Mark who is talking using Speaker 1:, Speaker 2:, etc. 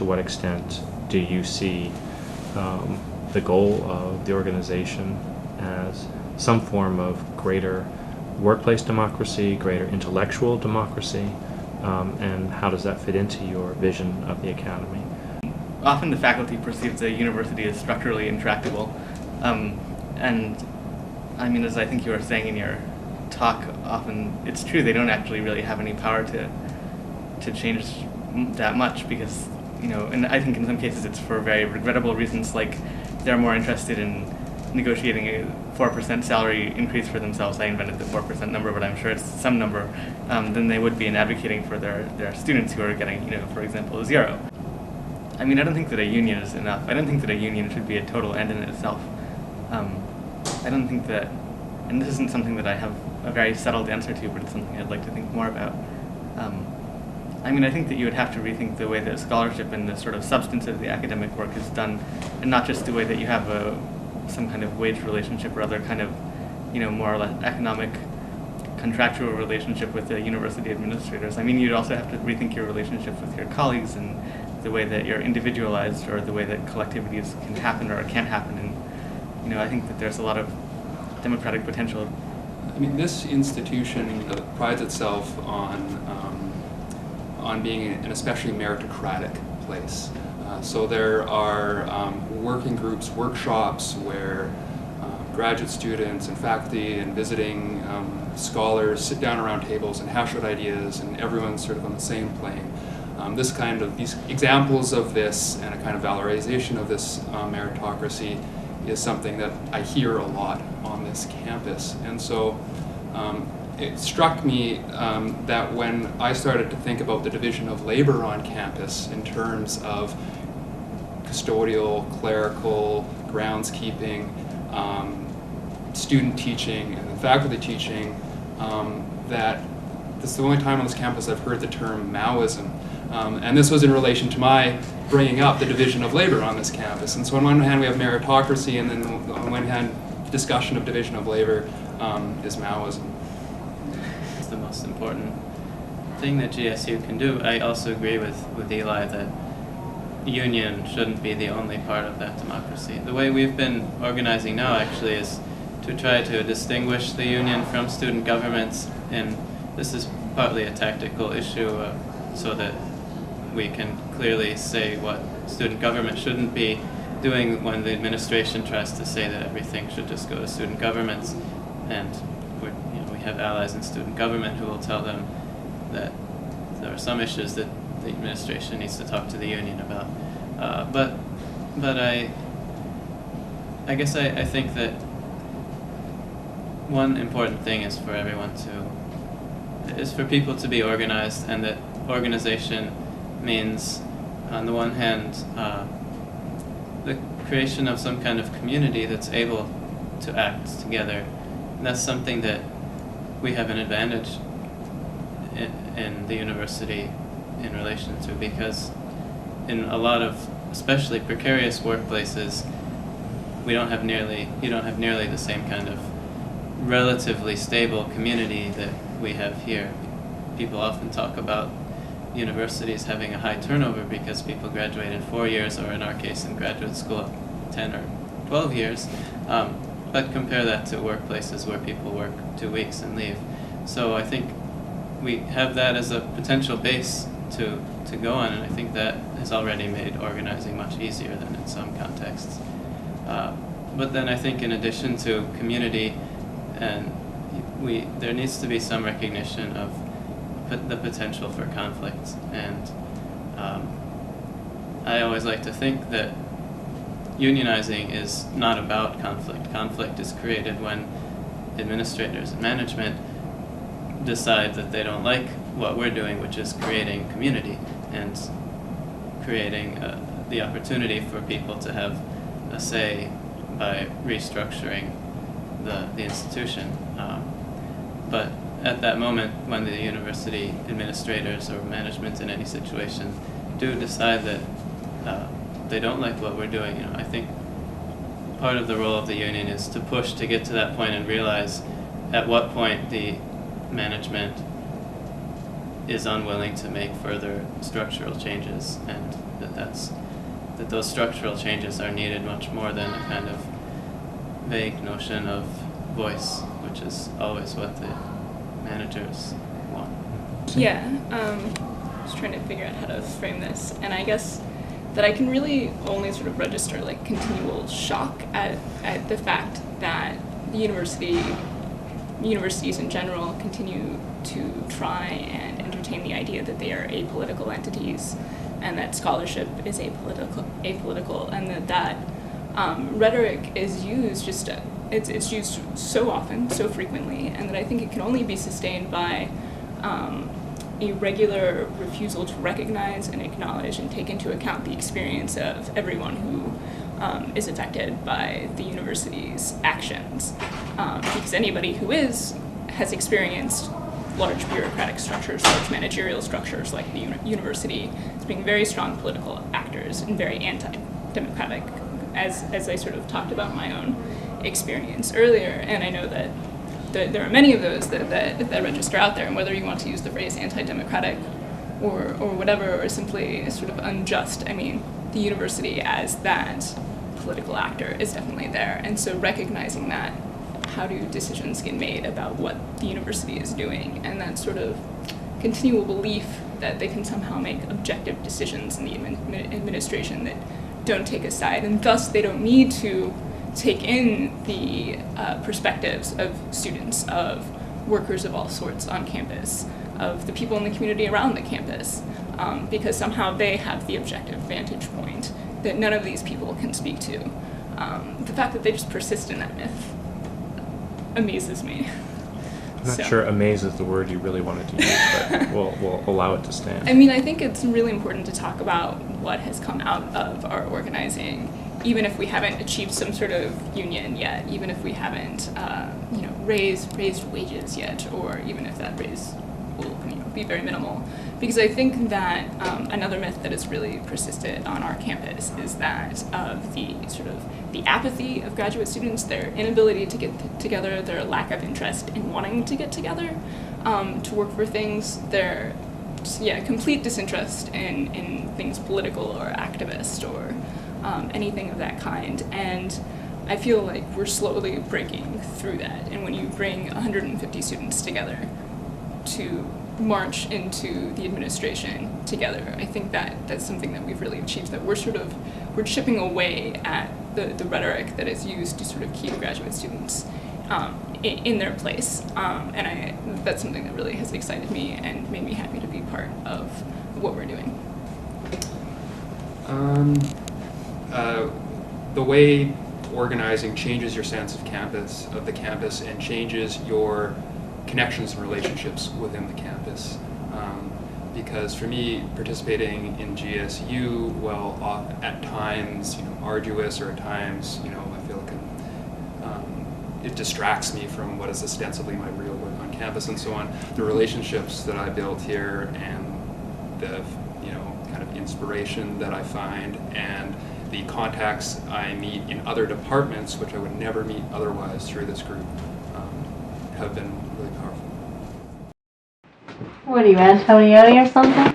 Speaker 1: to what extent do you see the goal of the organization as some form of greater workplace democracy, greater intellectual democracy, and how does that fit into your vision of the academy?
Speaker 2: Often the faculty perceives the university as structurally intractable, and I mean, as I think you were saying in your talk, often it's true they don't actually really have any power to change that much, because, you know, and I think in some cases it's for very regrettable reasons, like they're more interested in negotiating a 4% salary increase for themselves. I invented the 4% number, but I'm sure it's some number, than they would be in advocating for their students who are getting, you know, for example, a 0. I mean, I don't think that a union is enough. I don't think that a union should be a total end in itself. I don't think that, and this isn't something that I have a very settled answer to, but it's something I'd like to think more about. I mean, I think that you would have to rethink the way that scholarship and the sort of substance of the academic work is done, and not just the way that you have some kind of wage relationship or other kind of, you know, more or less economic contractual relationship with the university administrators. I mean, you'd also have to rethink your relationships with your colleagues and the way that you're individualized, or the way that collectivities can happen or can't happen. And, you know, I think that there's a lot of democratic potential.
Speaker 3: I mean, this institution prides itself on being an especially meritocratic place. So there are working groups, workshops where graduate students and faculty and visiting scholars sit down around tables and hash out ideas, and everyone's sort of on the same plane. These examples of this and a kind of valorization of this meritocracy is something that I hear a lot on this campus. And so it struck me that when I started to think about the division of labor on campus in terms of custodial, clerical, groundskeeping, student teaching, and then faculty teaching, that this is the only time on this campus I've heard the term Maoism. And this was in relation to my bringing up the division of labor on this campus. And so on one hand we have meritocracy, and then on one hand discussion of division of labor is Maoism.
Speaker 4: It's the most important thing that GSU can do. I also agree with Eli that union shouldn't be the only part of that democracy. The way we've been organizing now actually is to try to distinguish the union from student governments, and this is partly a tactical issue so that we can clearly say what student government shouldn't be doing when the administration tries to say that everything should just go to student governments, and we have allies in student government who will tell them that there are some issues that the administration needs to talk to the union about. But I guess I think that one important thing is for people to be organized, and that organization means, on the one hand, the creation of some kind of community that's able to act together. And that's something that we have an advantage in the university in relation to, because in a lot of especially precarious workplaces, you don't have nearly the same kind of relatively stable community that we have here. People often talk about universities having a high turnover because people graduate in 4 years, or in our case in graduate school 10 or 12 years, but compare that to workplaces where people work 2 weeks and leave. So I think we have that as a potential base to go on, and I think that has already made organizing much easier than in some contexts. But then I think in addition to community, and there needs to be some recognition of the potential for conflict, and I always like to think that unionizing is not about conflict. Conflict is created when administrators and management decide that they don't like what we're doing, which is creating community and creating the opportunity for people to have a say by restructuring the institution. But at that moment, when the university administrators or management in any situation do decide that they don't like what we're doing, I think part of the role of the union is to push to get to that point and realize at what point the management is unwilling to make further structural changes, and that those structural changes are needed much more than a kind of vague notion of voice, which is always what the managers want.
Speaker 5: Yeah, just trying to figure out how to frame this, and I guess that I can really only sort of register like continual shock at the fact that the universities in general continue to try and entertain the idea that they are apolitical entities, and that scholarship is apolitical, and that rhetoric is used it's used so often, so frequently, and that I think it can only be sustained by a regular refusal to recognize and acknowledge and take into account the experience of everyone who is affected by the university's actions. Because anybody who has experienced large bureaucratic structures, large managerial structures like the university, as being very strong political actors and very anti-democratic, as I sort of talked about my own experience earlier. And I know that there are many of those that register out there, and whether you want to use the phrase anti-democratic or whatever, or simply sort of unjust, I mean, the university as that political actor is definitely there. And so recognizing that, how do decisions get made about what the university is doing, and that sort of continual belief that they can somehow make objective decisions in the administration that don't take a side, and thus they don't need to take in the perspectives of students, of workers of all sorts on campus, of the people in the community around the campus, because somehow they have the objective vantage point that none of these people can speak to. The fact that they just persist in that myth amazes me.
Speaker 1: I'm not sure amaze is the word you really wanted to use, but we'll allow it to stand.
Speaker 5: I mean, I think it's really important to talk about what has come out of our organizing, even if we haven't achieved some sort of union yet, even if we haven't, raised wages yet, or even if that raise will be very minimal. Because I think that another myth that has really persisted on our campus is that of the sort of the apathy of graduate students, their inability to get together, their lack of interest in wanting to get together, to work for things, their complete disinterest in things political or activist or anything of that kind. And I feel like we're slowly breaking through that. And when you bring 150 students together to march into the administration together, I think that that's something that we've really achieved, that we're chipping away at the rhetoric that is used to sort of keep graduate students in their place. And that's something that really has excited me and made me happy to be part of what we're doing.
Speaker 3: The way organizing changes your sense of the campus, and changes your connections and relationships within the campus. Because for me, participating in GSU, while at times arduous, or at times I feel like it distracts me from what is ostensibly my real work on campus and so on. The relationships that I built here, and the kind of inspiration that I find, and the contacts I meet in other departments, which I would never meet otherwise through this group, have been really powerful.
Speaker 6: What are you, Antonio or something?